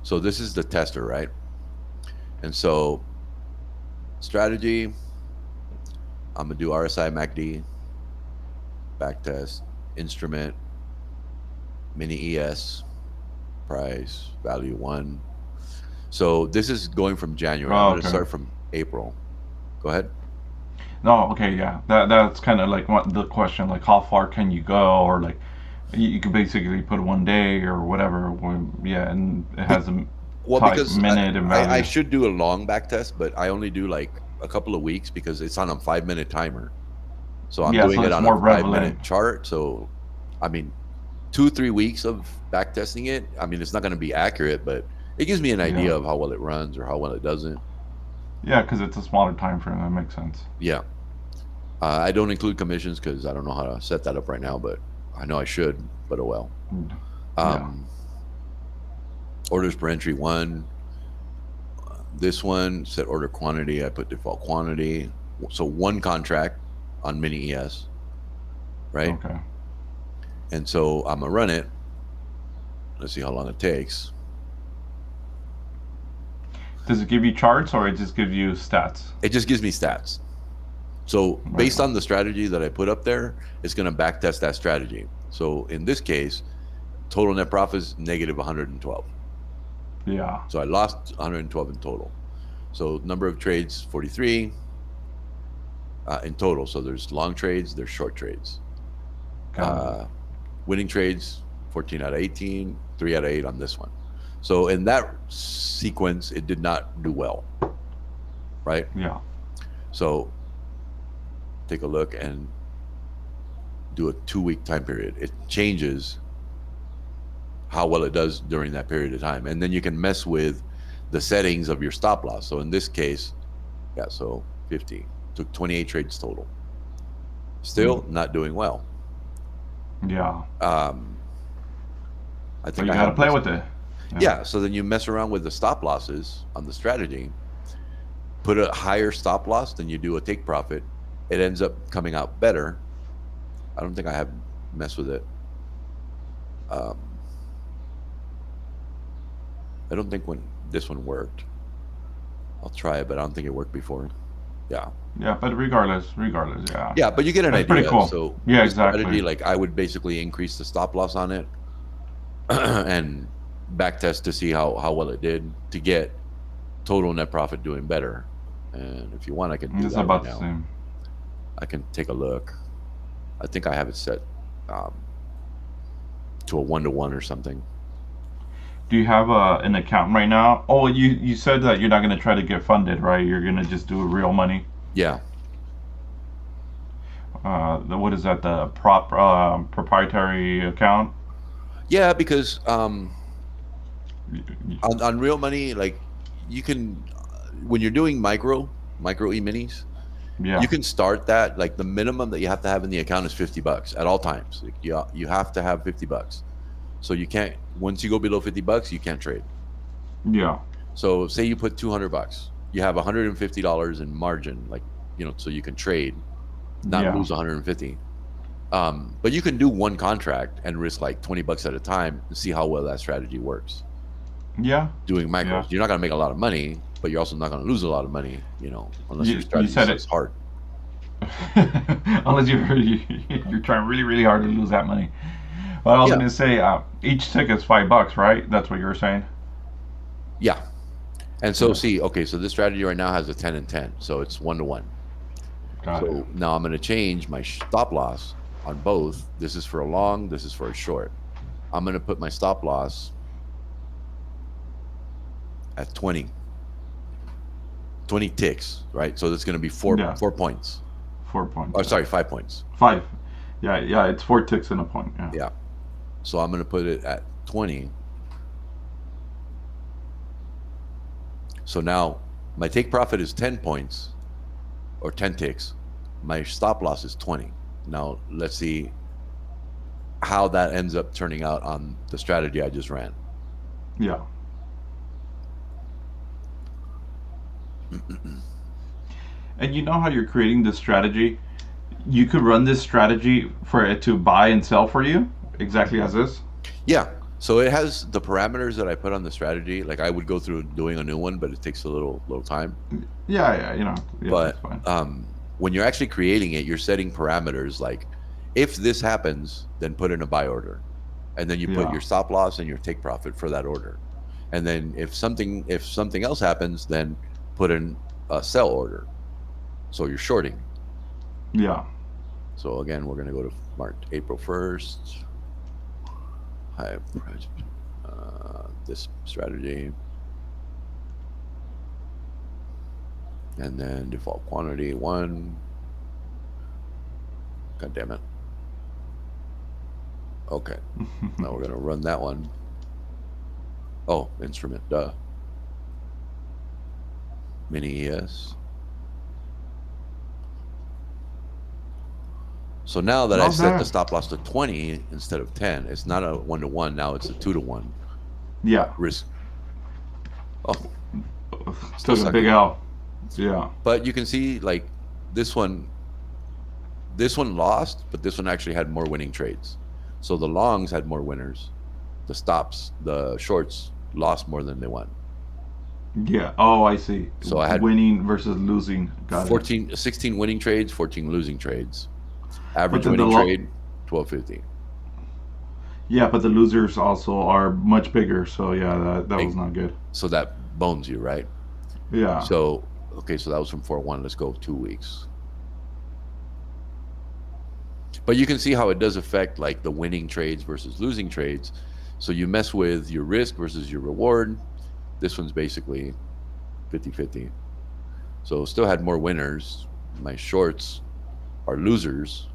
So this is the tester, right? And so strategy, I'm gonna do RSI MACD, back test, instrument, mini ES, price, value one. So this is going from January. I'm Oh, gonna okay. start from April. Go ahead. No, okay, yeah. That's kind of like what the question, like how far can you go, or like you could basically put 1 day or whatever. Yeah, and it Be- has a well, type because minute and I value. should do a long back test, but I only do like a couple of weeks because it's on a 5 minute timer. So I'm Yeah, doing so it it's on a more 5 minute prevalent. chart. So, I mean, 2 3 weeks of back testing it. I mean, it's not going to be accurate, but it gives me an Yeah, idea of how well it runs or how well it doesn't. yeah, because it's a smaller time frame. That makes sense. Yeah. I don't include commissions because I don't know how to set that up right now, but I know I should, but oh well. Mm. Yeah. Um, orders per entry one. This one set order quantity. I put default quantity. So one contract on mini ES, right? Okay. And so I'm gonna run it. Let's see how long it takes. Does it give you charts or it just gives you stats? It just gives me stats. So Right. based on the strategy that I put up there, it's going to backtest that strategy. So in this case, total net profit is negative 112. Yeah. So I lost 112 in total. So number of trades 43 in total. So there's long trades, there's short trades. Got it. Uh, winning trades 14 out of 18, 3 out of 8 on this one. So in that sequence, it did not do well, right? Yeah. So take a look and do a 2 week time period. It changes how well it does during that period of time. And then you can mess with the settings of your stop loss. So in this case, yeah, so 50, took 28 trades total. Mm. Still not doing well. Yeah. Um, I But think you I got to have play this. with it. Yeah. Yeah, so then you mess around with the stop losses on the strategy, put a higher stop loss than you do a take profit. It ends up coming out better. I don't think I have messed with it. Um, I don't think when this one worked. I'll try it, but I don't think it worked before. Yeah. Yeah. But regardless, yeah. Yeah, but you get an That's pretty idea. cool. So Yeah. this Exactly. strategy, like I would basically increase the stop loss on it and back test to see how well it did to get total net profit doing better. And if you want, I can do It's that right about the now. same. I can take a look. I think I have it set um, to a 1 to 1 or something. Do you have an account right now? Oh, you said that you're not going to try to get funded, right? You're going to just do real money. Yeah. What is that? The proprietary account? Yeah, because Y- y- on real money, like you can, when you're doing micro e-minis, you Yeah. can start that. Like the minimum that you have to have in the account is $50 at all times. Like you have to have $50. So you can't, once you go below $50, you can't trade. Yeah. So say you put $200, you have $150 in margin, like, so you can trade, not Yeah. lose 150. But you can do one contract and risk like $20 at a time and see how well that strategy works. Yeah. Doing Yeah. micros, you're not going to make a lot of money, but you're also not going to lose a lot of money, unless your You strategy said is it. hard. Unless you're trying really really hard to lose that money. But I was Yeah, gonna say each ticket's $5, right? That's what you're saying. yeah. And so Yeah. see, okay, so this strategy right now has a 10 and 10, so it's 1 to 1. Got it. So now I'm going to change my stop loss on both. This is for a long, this is for a short. I'm going to put my stop loss at 20 ticks, right? So that's going to be Yeah. 4 points. 4 points. Oh, Yeah. sorry, 5 points. 5. Yeah. Yeah. It's 4 ticks in a point. Yeah. Yeah. So I'm going to put it at 20. So now my take profit is 10 points or 10 ticks. My stop loss is 20. Now let's see how that ends up turning out on the strategy I just ran. Yeah. And you know how you're creating this strategy? You could run this strategy for it to buy and sell for you exactly as is. Yeah. So it has the parameters that I put on the strategy. Like I would go through doing a new one, but it takes a little time. Yeah, yeah, yeah, that's But fine. when you're actually creating it, you're setting parameters like if this happens, then put in a buy order, and then you put Yeah, your stop loss and your take profit for that order, and then if something else happens, then put in a sell order. So you're shorting. yeah. So again, we're going to go to March, April 1st. High price, this strategy, and then default quantity one. God damn it. Okay. Now we're going to run that one. Oh, instrument, duh. Mini ES. So now that I Not set the bad. stop loss to 20 instead of 10, it's not a 1-to-1. Now it's a 2-to-1 Yeah, risk. Oh, still took a big sucking. L. Yeah, But you can see like this one, this one lost, but this one actually had more winning trades. So the longs had more winners. The shorts lost more than they won. yeah. Oh, I see. So I had Winning versus losing. Got it. 16 winning trades, 14 losing trades. But Average then winning trade, 1250. yeah, but the losers also are much bigger. So yeah, that was not good. So that bones you, right? Yeah, So, okay, so that was from 4-1. Let's go 2 weeks. But you can see how it does affect like the winning trades versus losing trades. So you mess with your risk versus your reward. This one's basically 50-50. So still had more winners. My shorts are losers.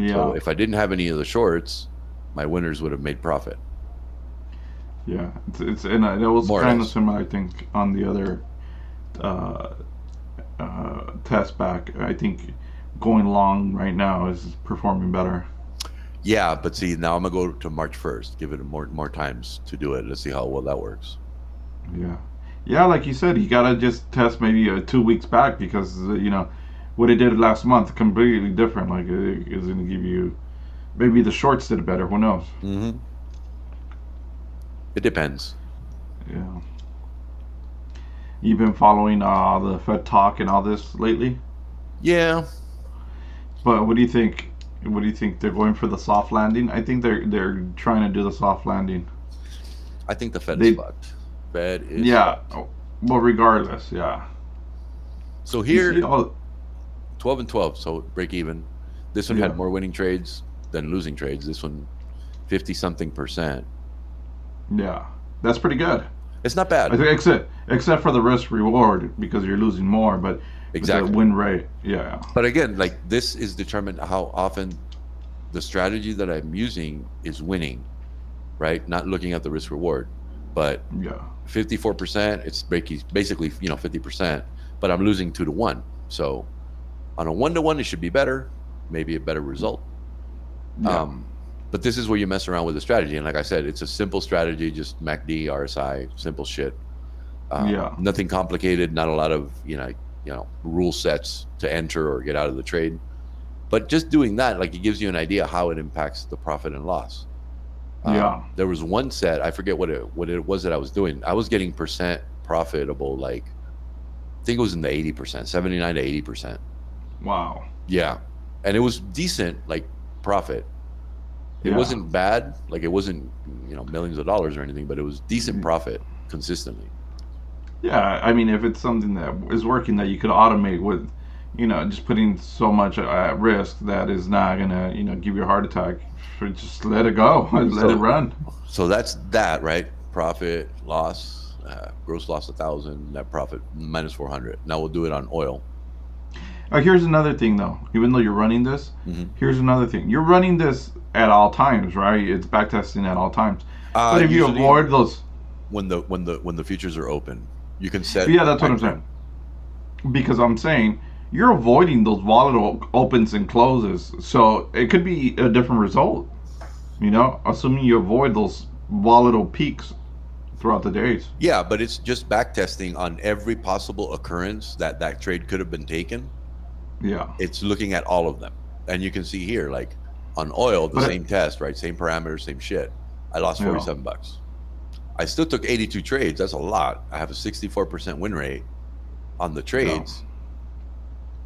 So yeah, if I didn't have any of the shorts, my winners would have made profit, yeah. It's and that was more or kind of less. similar, I think, on the other uh, test back. I think going long right now is performing better. Yeah, but see, now I'm gonna go to March 1st. Give it more times to do it. Let's see how well that works. Yeah, yeah. Like you said, you gotta just test maybe 2 weeks back because what it did last month completely different. Like it is gonna give you maybe the shorts did it better. Who knows? Hmm. It depends. Yeah. You've been following the Fed talk and all this lately, Yeah, but what do you think? What do you think they're going for the soft landing? I think they're trying to do the soft landing. I think the Fed is They fucked. Fed is yeah. fucked. Well, regardless, yeah. So You see here, all 12 and 12, so break even. This one yeah had more winning trades than losing trades. This one, 50 something percent. yeah. That's pretty good. It's not I bad. think except for the risk reward because you're losing more, but the Exactly. win rate, yeah, But again, like this is determined how often the strategy that I'm using is winning, right? Not looking at the risk reward. But yeah, 54%, it's basically, 50%, but I'm losing 2-to-1. So on a 1-to-1, it should be better, maybe a better result. yeah, Um, but this is where you mess around with the strategy. And like I said, it's a simple strategy, just MACD, RSI, simple shit. yeah, Nothing complicated, not a lot of, rule sets to enter or get out of the trade. But just doing that, like it gives you an idea how it impacts the profit and loss. yeah, There was one set, I forget what it was that I was doing. I was getting percent profitable, like I think it was in the 80%, 79 to 80%. wow, Yeah. And it was decent, like profit. It yeah, wasn't bad, like it wasn't, millions of dollars or anything, but it was decent profit consistently. yeah. I mean, if it's something that is working that you could automate with, just putting so much at risk that is not gonna, give you a heart attack, just let it go, let it So run. so that's that, right? Profit, loss, gross loss 1,000, net profit minus 400. Now we'll do it on oil. Here's another thing, though. Even though you're running this, Hmm. here's another thing. You're running this at all times, right? It's backtesting at all times. But if you Usually avoid those, when the futures are open, you can set yeah, a that's what time I'm saying. frame. Because I'm saying you're avoiding those volatile opens and closes, so it could be a different result. Assuming you avoid those volatile peaks throughout the days. Yeah, but it's just back testing on every possible occurrence that trade could have been taken. Yeah, It's looking at all of them. And you can see here, like on oil, the but same test, right? Same parameters, same shit. I lost Yeah. $47. I still took 82 trades. That's a lot. I have a 64% win rate on the Yeah. trades.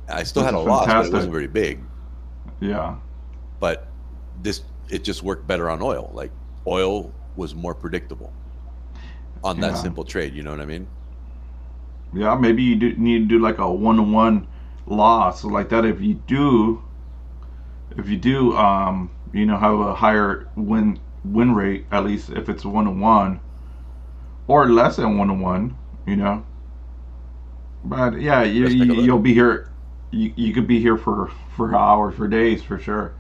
I still This had a is loss, but it fantastic. wasn't very big. Yeah. But this it just worked better on oil. Like oil was more predictable on that Yeah. simple trade. You know what I mean? Yeah. Maybe you need to do like a 1-to-1 loss like that. If you do, have a higher win rate, at least if it's 1-to-1 or less than 1-to-1, you know. But yeah, Let's take a look. you'll be here. You could be here for hours, for days, for sure.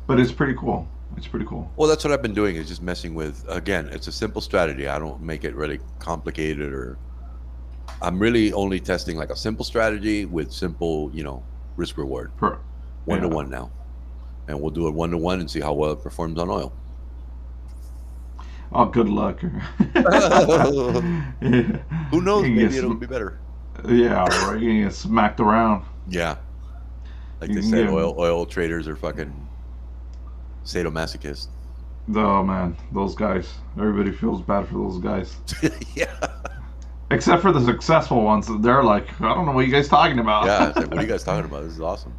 But it's pretty cool. It's pretty cool. Well, that's what I've been doing is just messing with. Again, it's a simple strategy. I don't make it really complicated, or I'm really only testing like a simple strategy with simple, risk reward, Per, one to yeah. one now, and we'll do it 1-to-1 and see how well it performs on oil. Oh, good luck. Yeah. Who knows? You Maybe get it'll be better. yeah, right. You get smacked around. Yeah, like You they can said, get oil traders are fucking sadomasochists. oh man, those guys. Everybody feels bad for those guys, Yeah, except for the successful ones. They're like, I don't know what you guys talking about. yeah. It's like, what are you guys talking about? This is awesome.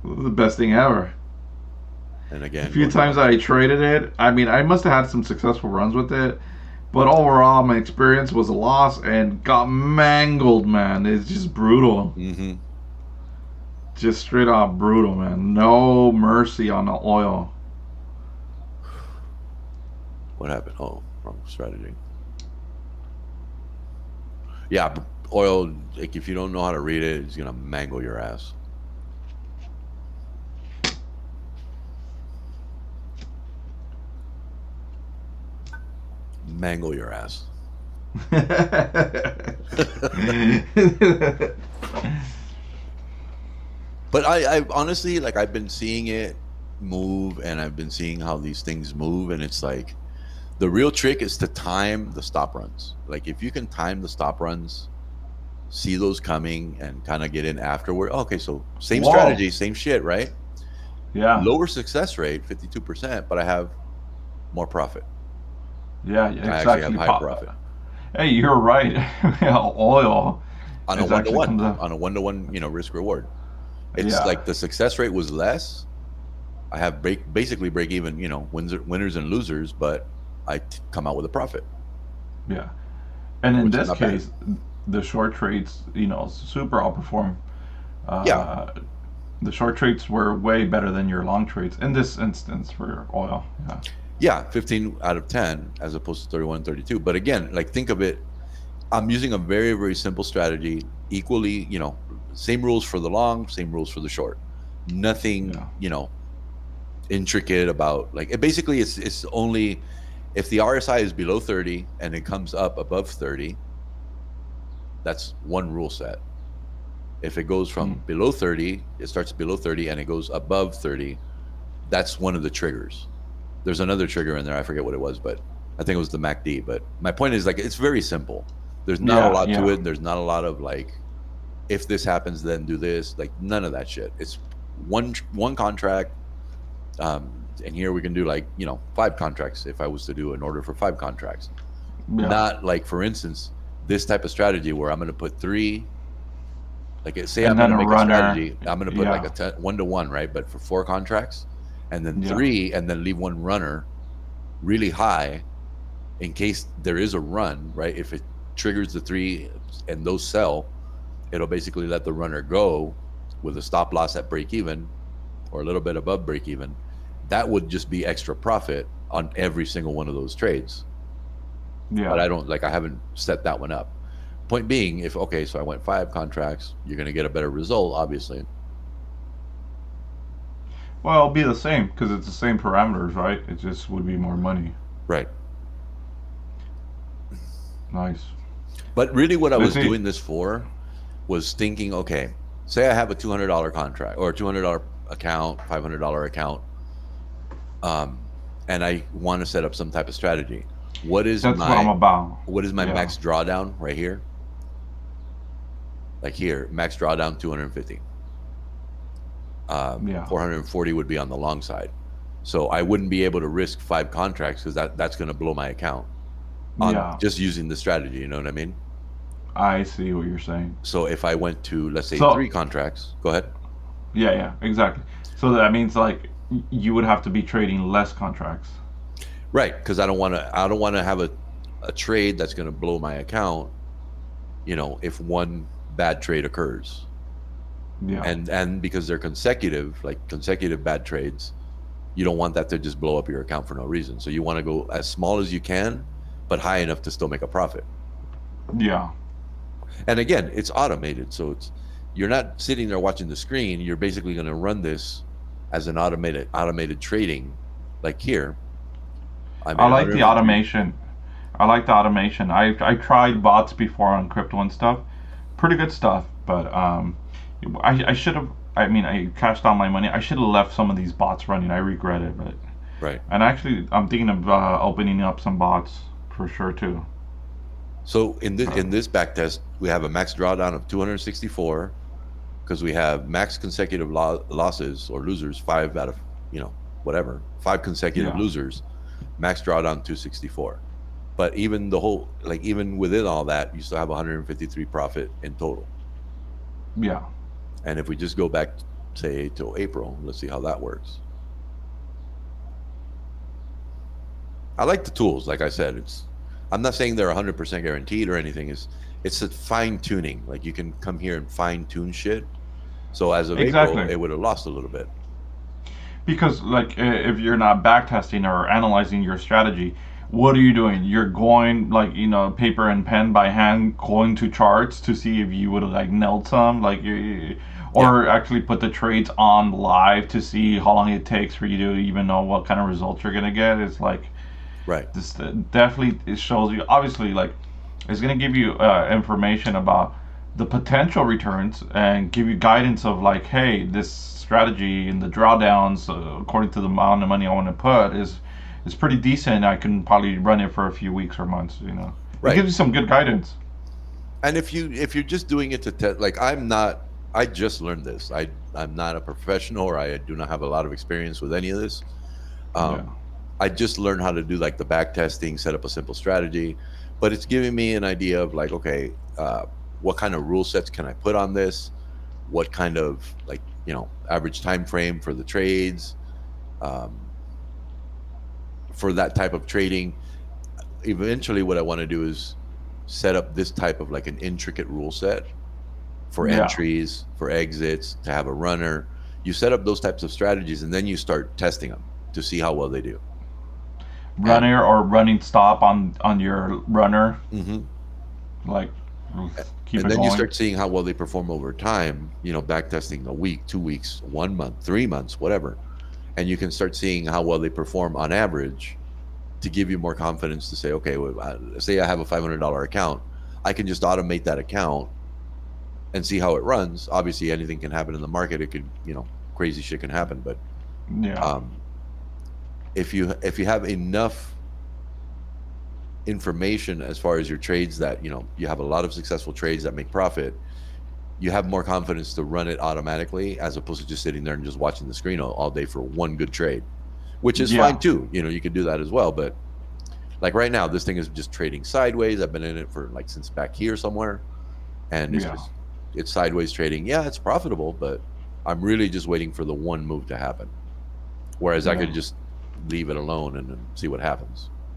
The best thing ever. And The again, few going to times I traded it, I mean, I must have had some successful runs with it, but overall, my experience was a loss and got mangled, man. It's just brutal. mm-hmm. Just straight up brutal, man. No mercy on the oil. What happened? Oh, wrong strategy. Yeah, but oil. Like if you don't know how to read it, it's gonna mangle your ass. Mangle your ass. But I honestly like I've been seeing it move, and I've been seeing how these things move, and it's like the real trick is to time the stop runs. Like if you can time the stop runs, see those coming, and kind of get in afterward. Okay, so same Whoa. strategy, same shit, right? Yeah. Lower success rate, 52%, but I have more profit. Yeah, yeah, I actually have exactly. higher profit Hey, you're right. Yeah, oil on a is one to actually one, comes up. on a one to one, risk reward. It's Yeah, like the success rate was less. I have basically break even, winners and losers, but I come out with a profit, yeah. And in which is this not bad. case, the short trades, super outperform. Yeah, Uh, the short trades were way better than your long trades in this instance for oil. Yeah, yeah, 15 out of 10 as opposed to 31 and 32. But again, like think of it, I'm using a very, very simple strategy, equally, same rules for the long, same rules for the short. Nothing, yeah, intricate about like it basically it's only if the RSI is below 30 and it comes up above 30, that's one rule set. If it goes mm, from below 30, it starts below 30 and it goes above 30, that's one of the triggers. There's another trigger in there, I forget what it was, but I think it was the MACD. But my point is like it's very simple. There's not a yeah, lot to yeah. it, and there's not a lot of like if this happens then do this, like none of that shit. It's one contract. And here we can do like 5 contracts if I was to do an order for 5 contracts. Yeah. Not like for instance this type of strategy where I'm going to put 3. Like say I'm And going then to a make a runner. strategy, I'm going to put like Yeah, a 1-to-1, right? But for 4 contracts, and then yeah, 3, and then leave one runner really high in case there is a run, right? If it triggers the 3 and those sell, it'll basically let the runner go with a stop loss at break even or a little bit above break even. That would just be extra profit on every single one of those trades. But yeah. I haven't set that one up. Point being, if okay, so I went 5 contracts, you're going to get a better result, obviously. Well, it'll be the same because it's the same parameters, right? It just would be more money. Right. Nice. But really, what I Let's was see. doing this for was thinking, okay, say I have a $200 contract or a $200 account, $500 account, and I want to set up some type of strategy. What is That's what I'm my about. what is my Yeah, max drawdown right here? Like here, max drawdown 250. yeah, 440 would be on the long side. So I wouldn't be able to risk 5 contracts because that's going to blow my account on Yeah, just using the strategy. You know what I mean? I see what you're saying. So if I went to, let's say, So 3 contracts, go ahead. yeah, yeah, exactly. So that means like you would have to be trading less contracts. Right, because I don't want to have a trade that's going to blow my account, if one bad trade occurs. Yeah, And because they're consecutive, like consecutive bad trades, you don't want that to just blow up your account for no reason. So you want to go as small as you can, but high enough to still make a profit. yeah, And again, it's automated, so you're not sitting there watching the screen. You're basically going to run this as an automated trading, like here. I I made like the 153. automation. I like the automation. I tried bots before on crypto and stuff. Pretty good stuff, but I should have. I mean, I cashed out my money. I should have left some of these bots running. I regret it, but Right. and actually, I'm thinking of opening up some bots for sure too. So in this Uh, in this back test, we have a max drawdown of 264 because we have max consecutive losses or losers, 5 out of whatever, 5 consecutive yeah, losers, max drawdown 264. But even the whole, like, even within all that, you still have 153 profit in total. yeah. And if we just go back, say, till April, let's see how that works. I like the tools. Like I said, I'm not saying they're 100% guaranteed or anything. It's a fine tuning. Like you can come here and fine tune shit. So as of April, Exactly. it would have lost a little bit. Because like if you're not backtesting or analyzing your strategy, what are you doing? You're going like paper and pen by hand, going to charts to see if you would have like nailed some, like Yeah, or actually put the trades on live to see how long it takes for you to even know what kind of results you're gonna get. It's like right, this definitely it shows you obviously like it's gonna give you information about the potential returns and give you guidance of like, hey, this strategy and the drawdowns according to the amount of money I want to put is pretty decent. I can probably run it for a few weeks or months. It right. gives you some good guidance. And if you're just doing it to test, like I'm not, I just learned this. I'm not a professional, or I do not have a lot of experience with any of this. Yeah, Um, I just learned how to do like the back testing, set up a simple strategy, but it's giving me an idea of like, okay, what kind of rule sets can I put on this? What kind of, like, average time frame for the trades, um, for that type of trading. Eventually, what I want to do is set up this type of like an intricate rule set for yeah. entries, for exits, to have a runner. You set up those types of strategies, and then you start testing them to see how well they do. And Runner or running stop on your runner, mhm. like keep And it then you going. start seeing how well they perform over time, back testing a week, 2 weeks, 1 month, 3 months, whatever. And you can start seeing how well they perform on average to give you more confidence to say, okay, well, say I have a $500 account, I can just automate that account and see how it runs. Obviously, anything can happen in the market. It could, crazy shit can happen. But Yeah, um, if you have enough information as far as your trades that you have a lot of successful trades that make profit, you have more confidence to run it automatically as opposed to just sitting there and just watching the screen all day for one good trade, which is fine yeah, too. You can do that as well. But like right now, this thing is just trading sideways. I've been in it for like since back here somewhere, and yeah, it's sideways trading. Yeah, it's profitable, but I'm really just waiting for the one move to happen. Whereas I yeah. could just leave it alone and then see what happens.